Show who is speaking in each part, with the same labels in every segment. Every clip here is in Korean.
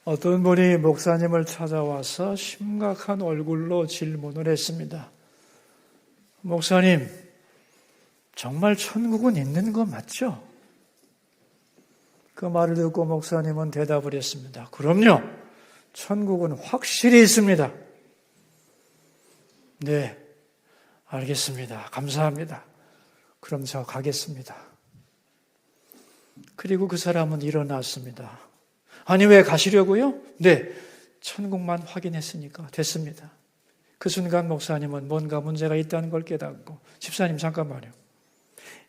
Speaker 1: 어떤 분이 목사님을 찾아와서 심각한 얼굴로 질문을 했습니다. 목사님, 정말 천국은 있는 거 맞죠? 그 말을 듣고 목사님은 대답을 했습니다. 그럼요. 천국은 확실히 있습니다. 네, 알겠습니다. 감사합니다. 그럼 저 가겠습니다. 그리고 그 사람은 일어났습니다. 아니, 왜 가시려고요? 네, 천국만 확인했으니까 됐습니다. 그 순간 목사님은 뭔가 문제가 있다는 걸 깨닫고, 집사님 잠깐만요.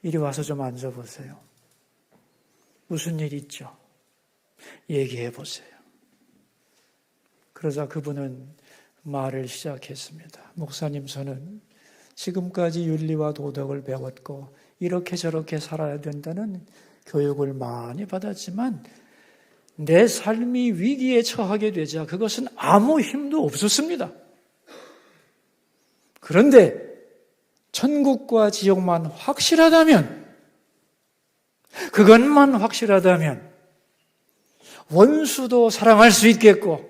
Speaker 1: 이리 와서 좀 앉아보세요. 무슨 일 있죠? 얘기해 보세요. 그러자 그분은 말을 시작했습니다. 목사님, 저는 지금까지 윤리와 도덕을 배웠고 이렇게 저렇게 살아야 된다는 교육을 많이 받았지만 내 삶이 위기에 처하게 되자 그것은 아무 힘도 없었습니다. 그런데 천국과 지옥만 확실하다면, 그것만 확실하다면 원수도 사랑할 수 있겠고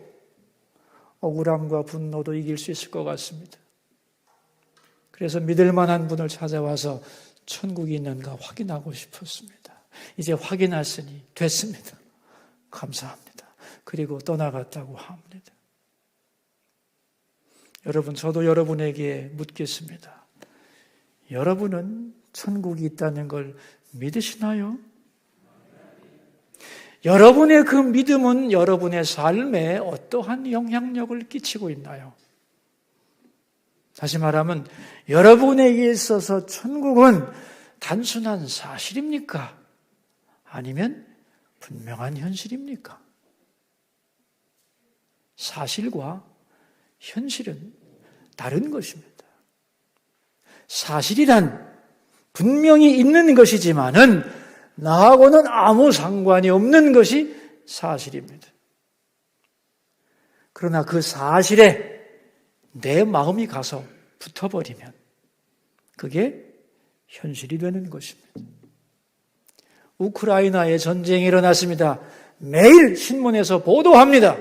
Speaker 1: 억울함과 분노도 이길 수 있을 것 같습니다. 그래서 믿을 만한 분을 찾아와서 천국이 있는가 확인하고 싶었습니다. 이제 확인했으니 됐습니다. 감사합니다. 그리고 떠나갔다고 합니다. 여러분, 저도 여러분에게 묻겠습니다. 여러분은 천국이 있다는 걸 믿으시나요? 여러분의 그 믿음은 여러분의 삶에 어떠한 영향력을 끼치고 있나요? 다시 말하면 여러분에게 있어서 천국은 단순한 사실입니까? 아니면 분명한 현실입니까? 사실과 현실은 다른 것입니다. 사실이란 분명히 있는 것이지만은 나하고는 아무 상관이 없는 것이 사실입니다. 그러나 그 사실에 내 마음이 가서 붙어버리면 그게 현실이 되는 것입니다. 우크라이나에 전쟁이 일어났습니다. 매일 신문에서 보도합니다.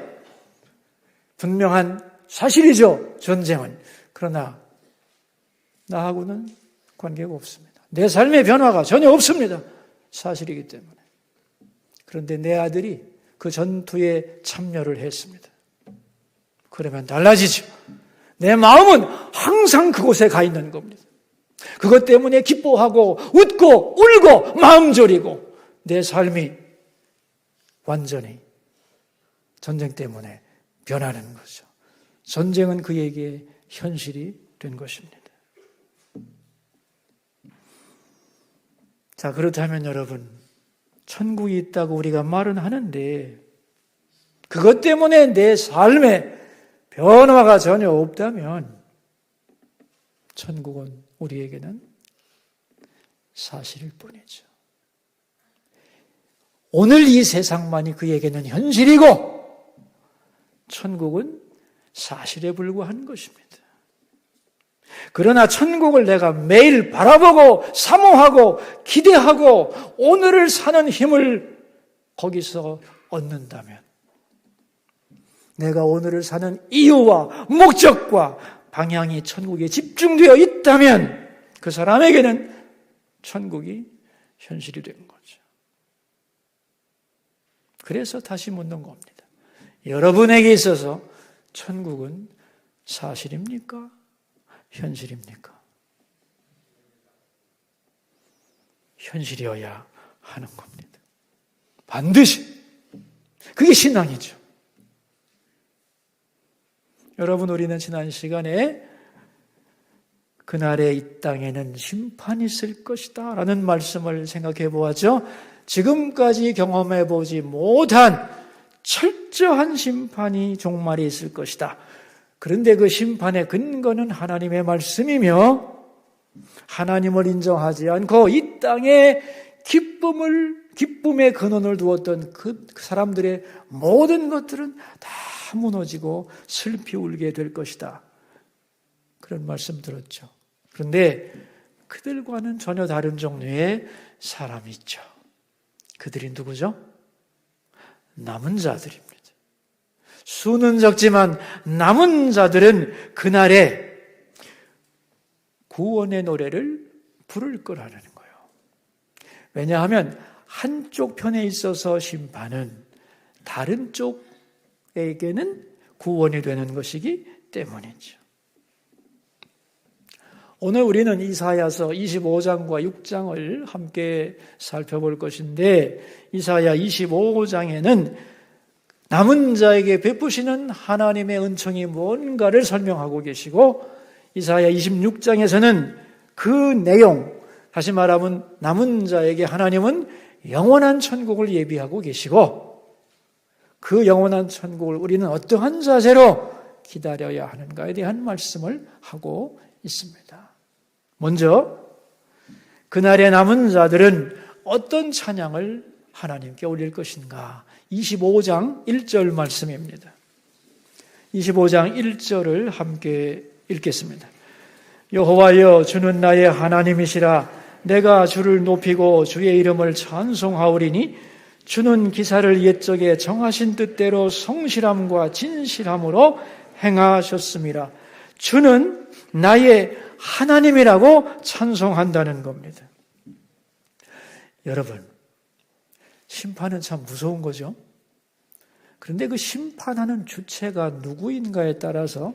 Speaker 1: 분명한 사실이죠, 전쟁은. 그러나 나하고는 관계가 없습니다. 내 삶의 변화가 전혀 없습니다. 사실이기 때문에. 그런데 내 아들이 그 전투에 참여를 했습니다. 그러면 달라지죠. 내 마음은 항상 그곳에 가 있는 겁니다. 그것 때문에 기뻐하고 웃고 울고 마음 졸이고 내 삶이 완전히 전쟁 때문에 변하는 거죠. 전쟁은 그에게 현실이 된 것입니다. 자, 그렇다면 여러분, 천국이 있다고 우리가 말은 하는데 그것 때문에 내 삶에 변화가 전혀 없다면 천국은 우리에게는 사실일 뿐이죠. 오늘 이 세상만이 그에게는 현실이고 천국은 사실에 불과한 것입니다. 그러나 천국을 내가 매일 바라보고 사모하고 기대하고 오늘을 사는 힘을 거기서 얻는다면, 내가 오늘을 사는 이유와 목적과 방향이 천국에 집중되어 있다면 그 사람에게는 천국이 현실이 된 거죠. 그래서 다시 묻는 겁니다. 여러분에게 있어서 천국은 사실입니까? 현실입니까? 현실이어야 하는 겁니다. 반드시. 그게 신앙이죠. 여러분, 우리는 지난 시간에 그날의 이 땅에는 심판이 있을 것이다 라는 말씀을 생각해 보았죠. 지금까지 경험해 보지 못한 철저한 심판이 종말에 있을 것이다. 그런데 그 심판의 근거는 하나님의 말씀이며 하나님을 인정하지 않고 이 땅에 기쁨의 근원을 두었던 그 사람들의 모든 것들은 다 무너지고 슬피 울게 될 것이다. 그런 말씀 들었죠. 그런데 그들과는 전혀 다른 종류의 사람이 있죠. 그들이 누구죠? 남은 자들입니다. 수는 적지만 남은 자들은 그날에 구원의 노래를 부를 거라는 거예요. 왜냐하면 한쪽 편에 있어서 심판은 다른 쪽에게는 구원이 되는 것이기 때문이죠. 오늘 우리는 이사야서 25장과 6장을 함께 살펴볼 것인데, 이사야 25장에는 남은 자에게 베푸시는 하나님의 은총이 뭔가를 설명하고 계시고, 이사야 26장에서는 그 내용, 다시 말하면 남은 자에게 하나님은 영원한 천국을 예비하고 계시고, 그 영원한 천국을 우리는 어떠한 자세로 기다려야 하는가에 대한 말씀을 하고 있습니다. 먼저 그날의 남은 자들은 어떤 찬양을 하나님께 올릴 것인가? 25장 1절 말씀입니다. 25장 1절을 함께 읽겠습니다. 여호와여, 주는 나의 하나님이시라. 내가 주를 높이고 주의 이름을 찬송하오리니 주는 기사를 옛적에 정하신 뜻대로 성실함과 진실함으로 행하셨습니다. 주는 나의 하나님이라고 찬송한다는 겁니다. 여러분, 심판은 참 무서운 거죠. 그런데 그 심판하는 주체가 누구인가에 따라서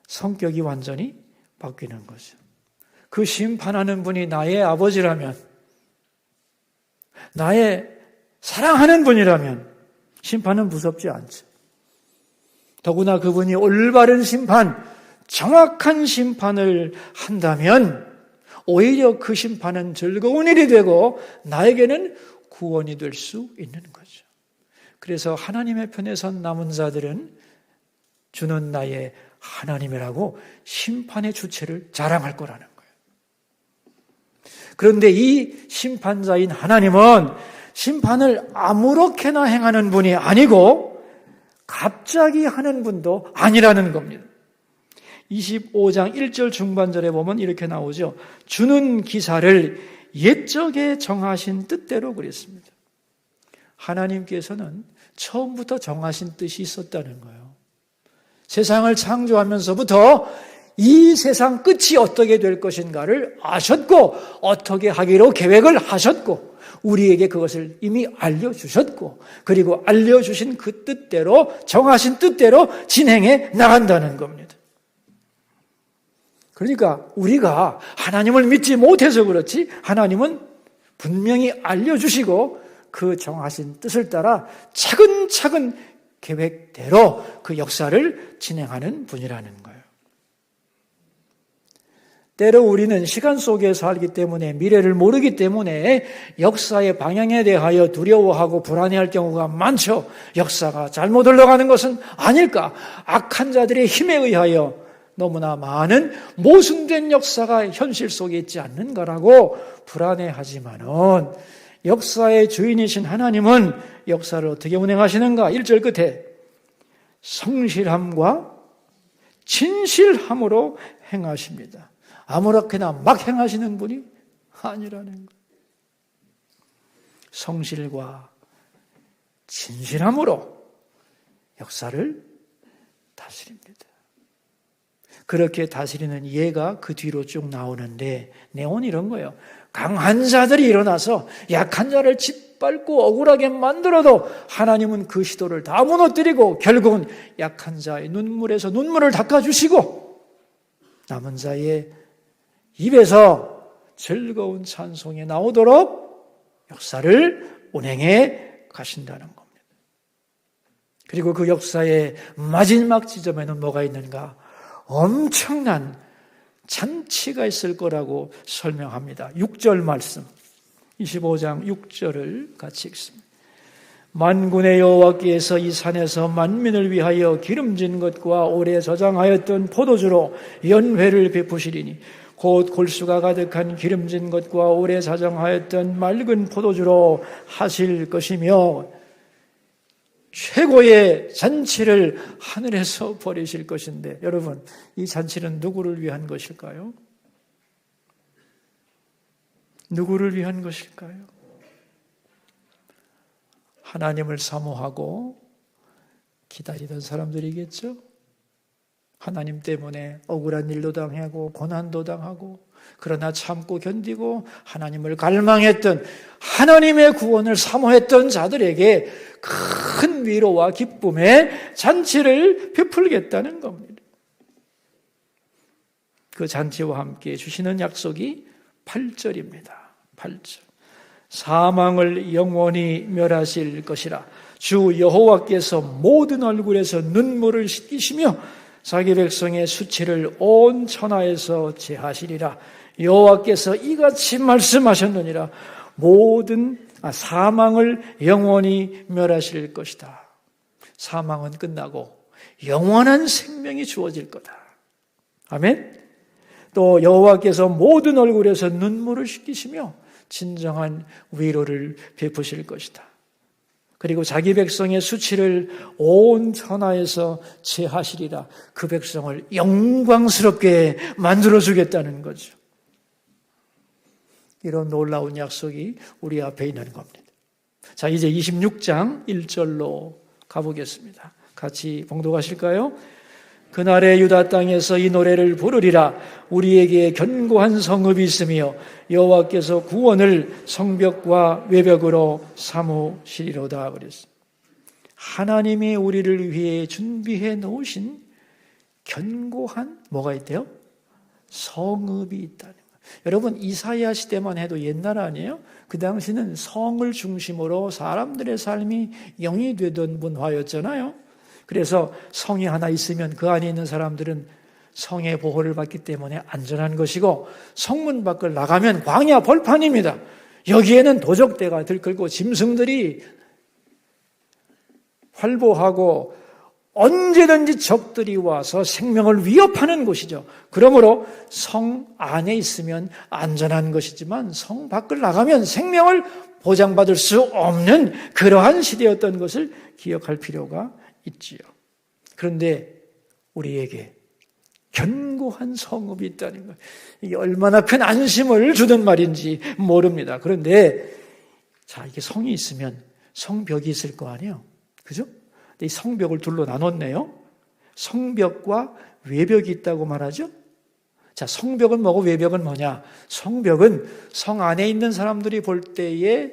Speaker 1: 성격이 완전히 바뀌는 거죠. 그 심판하는 분이 나의 아버지라면, 나의 사랑하는 분이라면 심판은 무섭지 않죠. 더구나 그분이 올바른 심판, 정확한 심판을 한다면 오히려 그 심판은 즐거운 일이 되고 나에게는 구원이 될 수 있는 거죠. 그래서 하나님의 편에 선 남은 자들은 주는 나의 하나님이라고 심판의 주체를 자랑할 거라는 거예요. 그런데 이 심판자인 하나님은 심판을 아무렇게나 행하는 분이 아니고 갑자기 하는 분도 아니라는 겁니다. 25장 1절 중반절에 보면 이렇게 나오죠. 주는 기사를 옛적에 정하신 뜻대로 그랬습니다. 하나님께서는 처음부터 정하신 뜻이 있었다는 거예요. 세상을 창조하면서부터 이 세상 끝이 어떻게 될 것인가를 아셨고, 어떻게 하기로 계획을 하셨고, 우리에게 그것을 이미 알려주셨고, 그리고 알려주신 그 뜻대로, 정하신 뜻대로 진행해 나간다는 겁니다. 그러니까 우리가 하나님을 믿지 못해서 그렇지, 하나님은 분명히 알려주시고 그 정하신 뜻을 따라 차근차근 계획대로 그 역사를 진행하는 분이라는 거예요. 때로 우리는 시간 속에 살기 때문에, 미래를 모르기 때문에 역사의 방향에 대하여 두려워하고 불안해할 경우가 많죠. 역사가 잘못 흘러가는 것은 아닐까? 악한 자들의 힘에 의하여 너무나 많은 모순된 역사가 현실 속에 있지 않는가라고 불안해하지만은, 역사의 주인이신 하나님은 역사를 어떻게 운행하시는가? 1절 끝에 성실함과 진실함으로 행하십니다. 아무렇게나 막 행하시는 분이 아니라는 거예요. 성실과 진실함으로 역사를 다스립니다. 그렇게 다스리는 예가 그 뒤로 쭉 나오는데, 내용은 이런 거예요. 강한 자들이 일어나서 약한 자를 짓밟고 억울하게 만들어도 하나님은 그 시도를 다 무너뜨리고 결국은 약한 자의 눈물에서 눈물을 닦아주시고 남은 자의 입에서 즐거운 찬송이 나오도록 역사를 운행해 가신다는 겁니다. 그리고 그 역사의 마지막 지점에는 뭐가 있는가? 엄청난 잔치가 있을 거라고 설명합니다. 6절 말씀, 25장 6절을 같이 읽습니다. 만군의 여호와께서 이 산에서 만민을 위하여 기름진 것과 오래 저장하였던 포도주로 연회를 베푸시리니 곧 골수가 가득한 기름진 것과 오래 저장하였던 맑은 포도주로 하실 것이며 최고의 잔치를 하늘에서 벌이실 것인데, 여러분, 이 잔치는 누구를 위한 것일까요? 누구를 위한 것일까요? 하나님을 사모하고 기다리던 사람들이겠죠. 하나님 때문에 억울한 일도 당하고 고난도 당하고 그러나 참고 견디고 하나님을 갈망했던, 하나님의 구원을 사모했던 자들에게 큰 위로와 기쁨의 잔치를 베풀겠다는 겁니다. 그 잔치와 함께 주시는 약속이 8절입니다. 8절. 사망을 영원히 멸하실 것이라. 주 여호와께서 모든 얼굴에서 눈물을 씻기시며 자기 백성의 수치를 온 천하에서 제하시리라. 여호와께서 이같이 말씀하셨느니라. 사망을 영원히 멸하실 것이다. 사망은 끝나고 영원한 생명이 주어질 거다. 아멘. 또 여호와께서 모든 얼굴에서 눈물을 씻기시며 진정한 위로를 베푸실 것이다. 그리고 자기 백성의 수치를 온 천하에서 제하시리라. 그 백성을 영광스럽게 만들어주겠다는 거죠. 이런 놀라운 약속이 우리 앞에 있는 겁니다. 자, 이제 26장 1절로 가보겠습니다. 같이 봉독하실까요? 그날의 유다 땅에서 이 노래를 부르리라. 우리에게 견고한 성읍이 있으며 여호와께서 구원을 성벽과 외벽으로 삼으시리로다. 그랬습니다. 하나님이 우리를 위해 준비해 놓으신 견고한 뭐가 있대요? 성읍이 있다는 거예요. 여러분, 이사야 시대만 해도 옛날 아니에요? 그 당시는 성을 중심으로 사람들의 삶이 영이 되던 문화였잖아요. 그래서 성이 하나 있으면 그 안에 있는 사람들은 성의 보호를 받기 때문에 안전한 것이고, 성문 밖을 나가면 광야 벌판입니다. 여기에는 도적대가 들끓고 짐승들이 활보하고 언제든지 적들이 와서 생명을 위협하는 곳이죠. 그러므로 성 안에 있으면 안전한 것이지만 성 밖을 나가면 생명을 보장받을 수 없는 그러한 시대였던 것을 기억할 필요가 있지요. 그런데 우리에게 견고한 성읍이 있다는 것, 이게 얼마나 큰 안심을 주는 말인지 모릅니다. 그런데 자, 이게 성이 있으면 성벽이 있을 거 아니에요, 그죠? 이 성벽을 둘로 나눴네요. 성벽과 외벽이 있다고 말하죠. 자, 성벽은 뭐고 외벽은 뭐냐? 성벽은 성 안에 있는 사람들이 볼 때에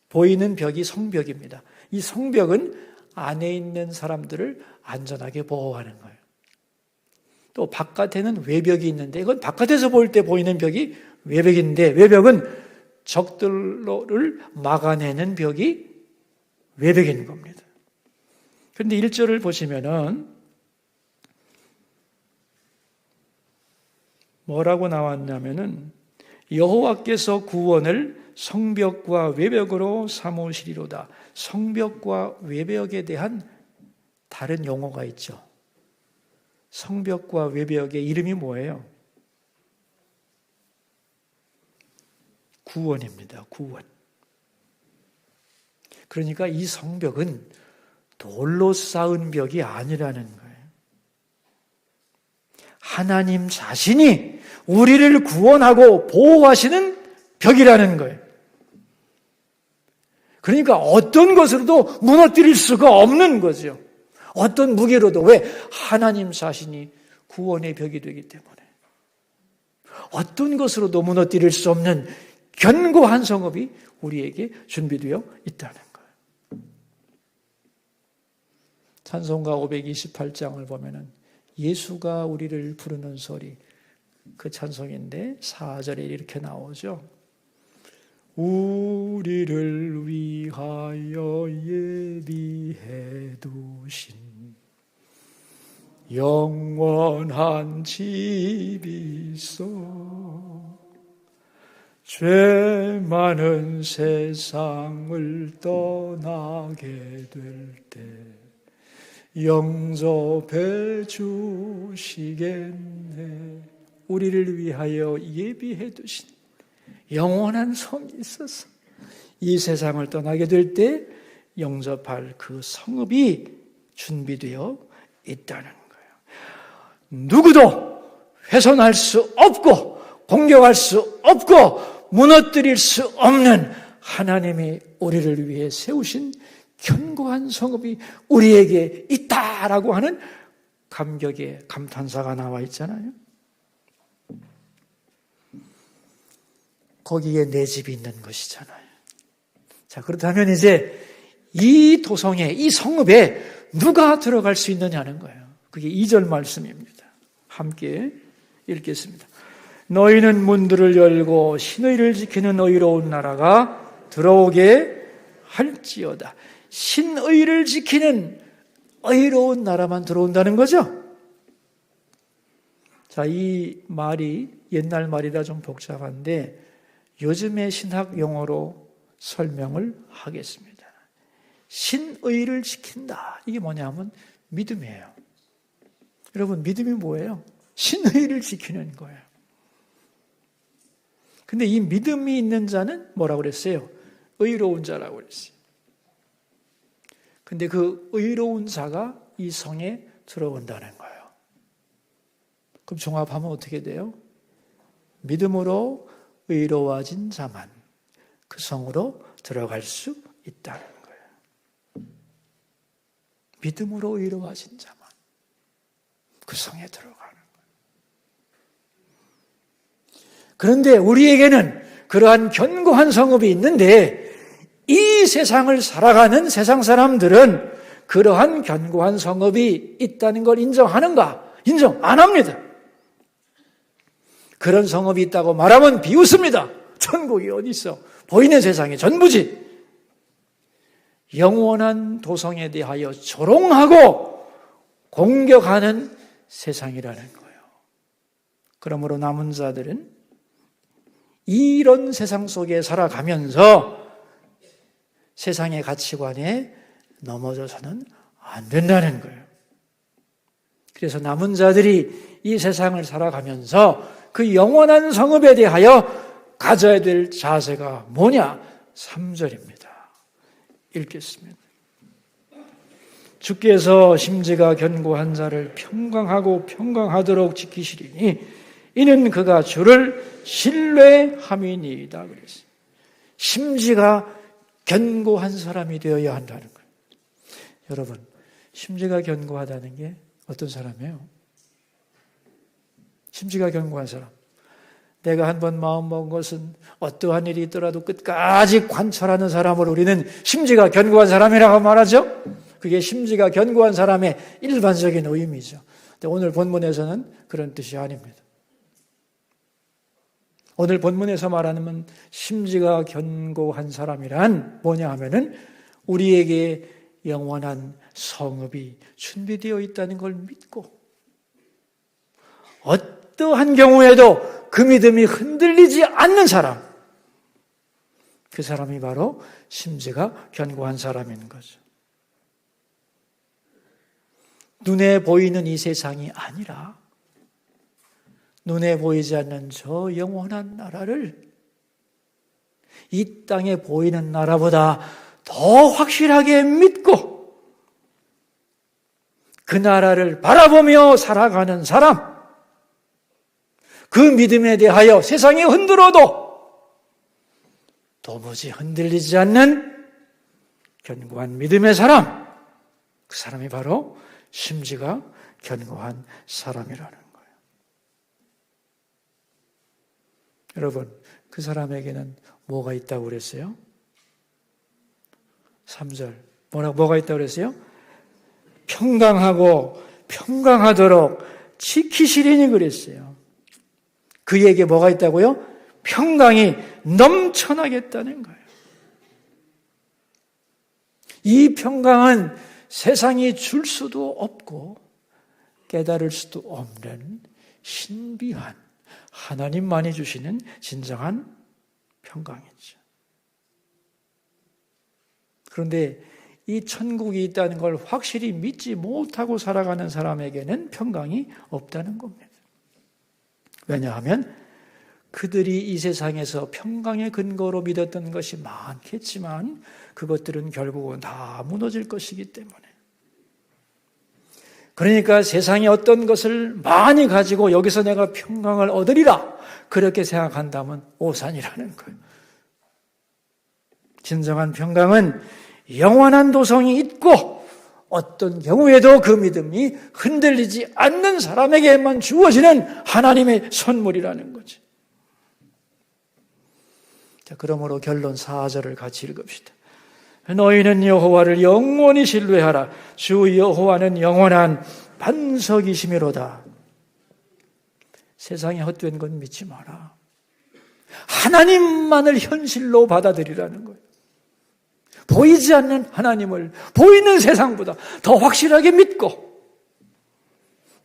Speaker 1: 보이는 벽이 성벽입니다. 이 성벽은 안에 있는 사람들을 안전하게 보호하는 거예요. 또 바깥에는 외벽이 있는데 이건 바깥에서 볼 때 보이는 벽이 외벽인데, 외벽은 적들을 막아내는 벽이 외벽인 겁니다. 그런데 1절을 보시면은 뭐라고 나왔냐면은 여호와께서 구원을 성벽과 외벽으로 삼으시리로다. 성벽과 외벽에 대한 다른 용어가 있죠. 성벽과 외벽의 이름이 뭐예요? 구원입니다. 구원. 그러니까 이 성벽은 돌로 쌓은 벽이 아니라는 거예요. 하나님 자신이 우리를 구원하고 보호하시는 벽이라는 거예요. 그러니까 어떤 것으로도 무너뜨릴 수가 없는 거죠. 어떤 무게로도. 왜? 하나님 자신이 구원의 벽이 되기 때문에. 어떤 것으로도 무너뜨릴 수 없는 견고한 성읍이 우리에게 준비되어 있다는 거예요. 찬송가 528장을 보면은 예수가 우리를 부르는 소리, 그 찬송인데 4절에 이렇게 나오죠. 우리를 위하여 예비해 두신 영원한 집이 있어 죄 많은 세상을 떠나게 될 때 영접해 주시겠네. 우리를 위하여 예비해 두신 영원한 성이 있어서 이 세상을 떠나게 될 때 영접할 그 성읍이 준비되어 있다는 거예요. 누구도 훼손할 수 없고 공격할 수 없고 무너뜨릴 수 없는 하나님이 우리를 위해 세우신 견고한 성읍이 우리에게 있다라고 하는 감격의 감탄사가 나와 있잖아요. 거기에 내 집이 있는 것이잖아요. 자, 그렇다면 이제 이 도성에, 이 성읍에 누가 들어갈 수 있느냐는 거예요. 그게 2절 말씀입니다. 함께 읽겠습니다. 너희는 문들을 열고 신의를 지키는 의로운 나라가 들어오게 할지어다. 신의를 지키는 의로운 나라만 들어온다는 거죠. 자, 이 말이 옛날 말이라 좀 복잡한데 요즘의 신학 용어로 설명을 하겠습니다. 신의를 지킨다. 이게 뭐냐면 믿음이에요. 여러분, 믿음이 뭐예요? 신의를 지키는 거예요. 근데 이 믿음이 있는 자는 뭐라고 그랬어요? 의로운 자라고 그랬어요. 근데 그 의로운 자가 이 성에 들어온다는 거예요. 그럼 종합하면 어떻게 돼요? 믿음으로 의로워진 자만 그 성으로 들어갈 수 있다는 거예요. 믿음으로 의로워진 자만 그 성에 들어가는 거예요. 그런데 우리에게는 그러한 견고한 성읍이 있는데 이 세상을 살아가는 세상 사람들은 그러한 견고한 성읍이 있다는 걸 인정하는가? 인정 안 합니다. 그런 성읍이 있다고 말하면 비웃습니다. 천국이 어디 있어? 보이는 세상이 전부지. 영원한 도성에 대하여 조롱하고 공격하는 세상이라는 거예요. 그러므로 남은 자들은 이런 세상 속에 살아가면서 세상의 가치관에 넘어져서는 안 된다는 거예요. 그래서 남은 자들이 이 세상을 살아가면서 그 영원한 성읍에 대하여 가져야 될 자세가 뭐냐? 3절입니다. 읽겠습니다. 주께서 심지가 견고한 자를 평강하고 평강하도록 지키시리니 이는 그가 주를 신뢰함이니이다 그랬어요. 심지가 견고한 사람이 되어야 한다는 거예요. 여러분, 심지가 견고하다는 게 어떤 사람이에요? 심지가 견고한 사람. 내가 한번 마음먹은 것은 어떠한 일이 있더라도 끝까지 관철하는 사람을 우리는 심지가 견고한 사람이라고 말하죠. 그게 심지가 견고한 사람의 일반적인 의미죠. 근데 오늘 본문에서는 그런 뜻이 아닙니다. 오늘 본문에서 말하는 심지가 견고한 사람이란 뭐냐 하면은 우리에게 영원한 성읍이 준비되어 있다는 걸 믿고 어떠한 경우에도 그 믿음이 흔들리지 않는 사람, 그 사람이 바로 심지가 견고한 사람인 거죠. 눈에 보이는 이 세상이 아니라 눈에 보이지 않는 저 영원한 나라를 이 땅에 보이는 나라보다 더 확실하게 믿고 그 나라를 바라보며 살아가는 사람, 그 믿음에 대하여 세상이 흔들어도 도무지 흔들리지 않는 견고한 믿음의 사람, 그 사람이 바로 심지가 견고한 사람이라는 거예요. 여러분, 그 사람에게는 뭐가 있다고 그랬어요? 3절. 뭐가 있다고 그랬어요? 평강하고 평강하도록 지키시리니 그랬어요. 그에게 뭐가 있다고요? 평강이 넘쳐나겠다는 거예요. 이 평강은 세상이 줄 수도 없고 깨달을 수도 없는 신비한 하나님만이 주시는 진정한 평강이죠. 그런데 이 천국이 있다는 걸 확실히 믿지 못하고 살아가는 사람에게는 평강이 없다는 겁니다. 왜냐하면 그들이 이 세상에서 평강의 근거로 믿었던 것이 많겠지만 그것들은 결국은 다 무너질 것이기 때문에, 그러니까 세상에 어떤 것을 많이 가지고 여기서 내가 평강을 얻으리라 그렇게 생각한다면 오산이라는 거예요. 진정한 평강은 영원한 도성이 있고 어떤 경우에도 그 믿음이 흔들리지 않는 사람에게만 주어지는 하나님의 선물이라는 거지. 자, 그러므로 결론 4절을 같이 읽읍시다. 너희는 여호와를 영원히 신뢰하라. 주 여호와는 영원한 반석이시미로다. 세상에 헛된 건 믿지 마라. 하나님만을 현실로 받아들이라는 거예요. 보이지 않는 하나님을 보이는 세상보다 더 확실하게 믿고,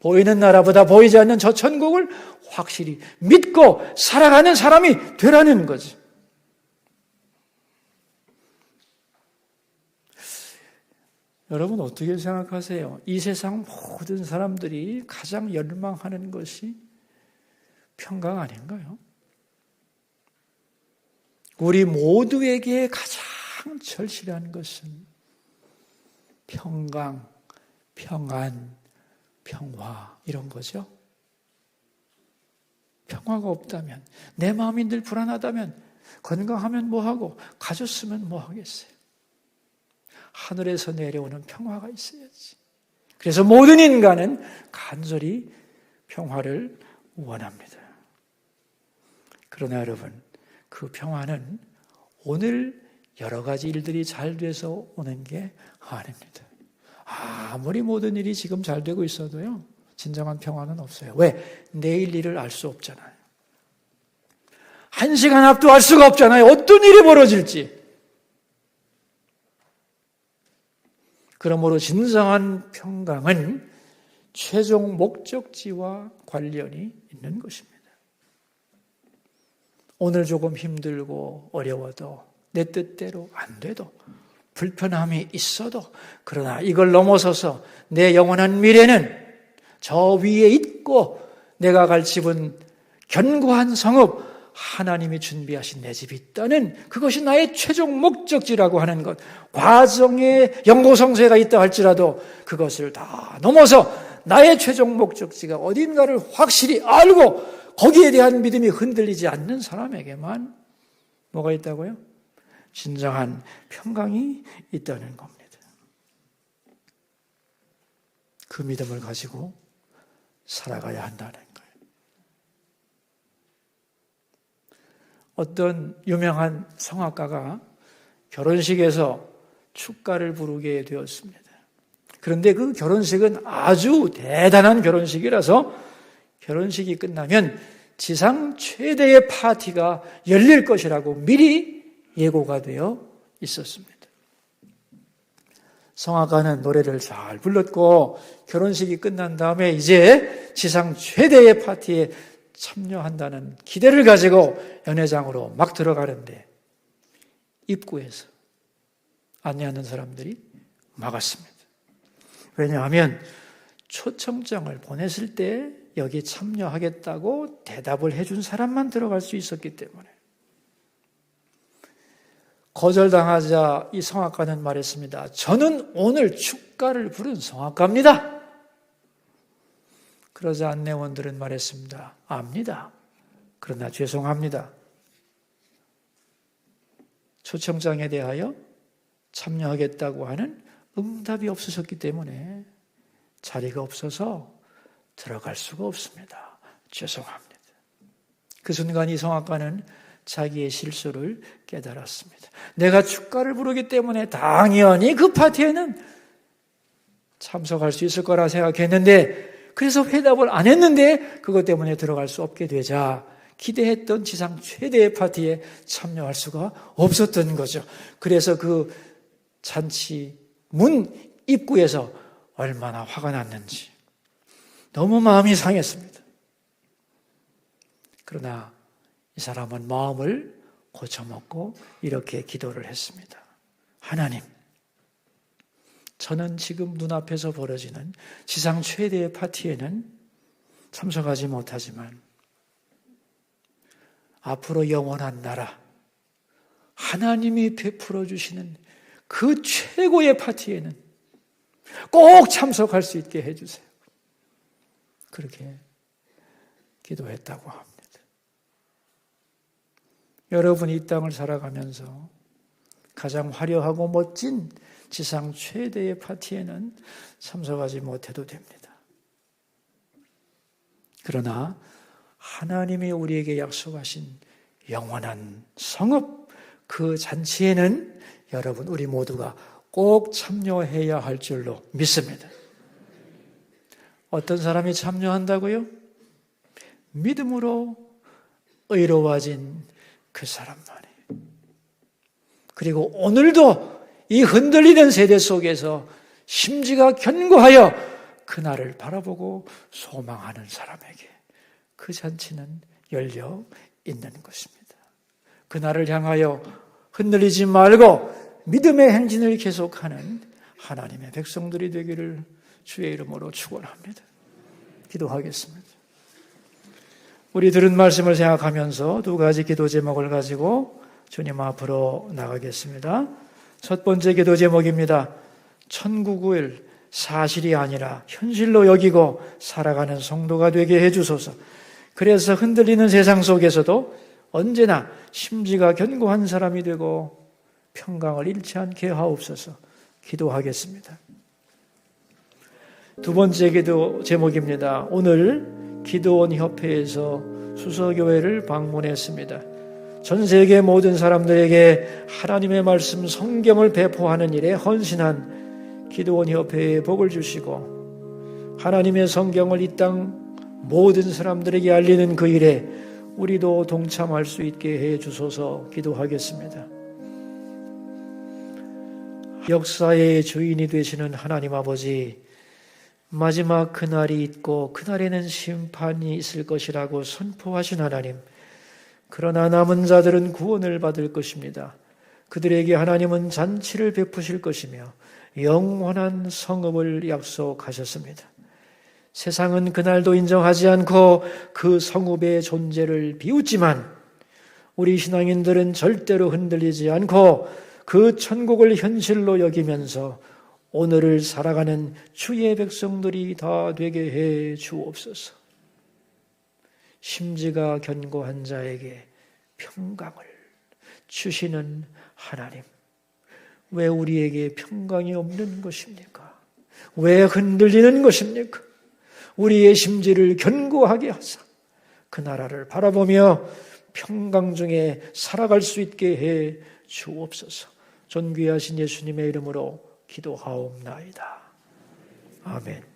Speaker 1: 보이는 나라보다 보이지 않는 저 천국을 확실히 믿고 살아가는 사람이 되라는 거지. 여러분 어떻게 생각하세요? 이 세상 모든 사람들이 가장 열망하는 것이 평강 아닌가요? 우리 모두에게 가장 절실한 것은 평강, 평안, 평화 이런 거죠. 평화가 없다면, 내 마음이 늘 불안하다면, 건강하면 뭐하고, 가졌으면 뭐하겠어요? 하늘에서 내려오는 평화가 있어야지. 그래서 모든 인간은 간절히 평화를 원합니다. 그러나 여러분, 그 평화는 오늘 여러 가지 일들이 잘 돼서 오는 게 아닙니다. 아무리 모든 일이 지금 잘 되고 있어도요, 진정한 평화는 없어요. 왜? 내일 일을 알 수 없잖아요. 한 시간 앞도 알 수가 없잖아요. 어떤 일이 벌어질지. 그러므로 진정한 평강은 최종 목적지와 관련이 있는 것입니다. 오늘 조금 힘들고 어려워도, 내 뜻대로 안 돼도, 불편함이 있어도, 그러나 이걸 넘어서서 내 영원한 미래는 저 위에 있고 내가 갈 집은 견고한 성읍, 하나님이 준비하신 내 집이 있다는, 그것이 나의 최종 목적지라고 하는 것, 과정에 연고성쇠가 있다 할지라도 그것을 다 넘어서 나의 최종 목적지가 어딘가를 확실히 알고 거기에 대한 믿음이 흔들리지 않는 사람에게만 뭐가 있다고요? 진정한 평강이 있다는 겁니다. 그 믿음을 가지고 살아가야 한다는 거예요. 어떤 유명한 성악가가 결혼식에서 축가를 부르게 되었습니다. 그런데 그 결혼식은 아주 대단한 결혼식이라서 결혼식이 끝나면 지상 최대의 파티가 열릴 것이라고 미리 예고가 되어 있었습니다. 성악가는 노래를 잘 불렀고 결혼식이 끝난 다음에 이제 지상 최대의 파티에 참여한다는 기대를 가지고 연회장으로 막 들어가는데 입구에서 안내하는 사람들이 막았습니다. 왜냐하면 초청장을 보냈을 때 여기 참여하겠다고 대답을 해준 사람만 들어갈 수 있었기 때문에. 거절당하자 이 성악가는 말했습니다. 저는 오늘 축가를 부른 성악가입니다. 그러자 안내원들은 말했습니다. 압니다. 그러나 죄송합니다. 초청장에 대하여 참여하겠다고 하는 응답이 없으셨기 때문에 자리가 없어서 들어갈 수가 없습니다. 죄송합니다. 그 순간 이 성악가는 자기의 실수를 깨달았습니다. 내가 축가를 부르기 때문에 당연히 그 파티에는 참석할 수 있을 거라 생각했는데, 그래서 회답을 안 했는데 그것 때문에 들어갈 수 없게 되자 기대했던 지상 최대의 파티에 참여할 수가 없었던 거죠. 그래서 그 잔치 문 입구에서 얼마나 화가 났는지 너무 마음이 상했습니다. 그러나 이 사람은 마음을 고쳐먹고 이렇게 기도를 했습니다. 하나님, 저는 지금 눈앞에서 벌어지는 지상 최대의 파티에는 참석하지 못하지만 앞으로 영원한 나라, 하나님이 베풀어 주시는 그 최고의 파티에는 꼭 참석할 수 있게 해주세요. 그렇게 기도했다고 합니다. 여러분이 이 땅을 살아가면서 가장 화려하고 멋진 지상 최대의 파티에는 참석하지 못해도 됩니다. 그러나 하나님이 우리에게 약속하신 영원한 성읍, 그 잔치에는 여러분 우리 모두가 꼭 참여해야 할 줄로 믿습니다. 어떤 사람이 참여한다고요? 믿음으로 의로워진 그 사람만이. 그리고 오늘도 이 흔들리는 세대 속에서 심지가 견고하여 그날을 바라보고 소망하는 사람에게 그 잔치는 열려 있는 것입니다. 그날을 향하여 흔들리지 말고 믿음의 행진을 계속하는 하나님의 백성들이 되기를 주의 이름으로 축원합니다. 기도하겠습니다. 우리 들은 말씀을 생각하면서 두 가지 기도 제목을 가지고 주님 앞으로 나가겠습니다. 첫 번째 기도 제목입니다. 천국을 사실이 아니라 현실로 여기고 살아가는 성도가 되게 해주소서. 그래서 흔들리는 세상 속에서도 언제나 심지가 견고한 사람이 되고 평강을 잃지 않게 하옵소서. 기도하겠습니다. 두 번째 기도 제목입니다. 오늘 기도원 협회에서 수서교회를 방문했습니다. 전 세계 모든 사람들에게 하나님의 말씀 성경을 배포하는 일에 헌신한 기도원 협회에 복을 주시고 하나님의 성경을 이 땅 모든 사람들에게 알리는 그 일에 우리도 동참할 수 있게 해 주소서. 기도하겠습니다. 역사의 주인이 되시는 하나님 아버지, 마지막 그날이 있고 그날에는 심판이 있을 것이라고 선포하신 하나님, 그러나 남은 자들은 구원을 받을 것입니다. 그들에게 하나님은 잔치를 베푸실 것이며 영원한 성읍을 약속하셨습니다. 세상은 그날도 인정하지 않고 그 성읍의 존재를 비웃지만 우리 신앙인들은 절대로 흔들리지 않고 그 천국을 현실로 여기면서 오늘을 살아가는 주의 백성들이 다 되게 해 주옵소서. 심지가 견고한 자에게 평강을 주시는 하나님, 왜 우리에게 평강이 없는 것입니까? 왜 흔들리는 것입니까? 우리의 심지를 견고하게 하사 그 나라를 바라보며 평강 중에 살아갈 수 있게 해 주옵소서. 존귀하신 예수님의 이름으로 기도하옵나이다. 아멘.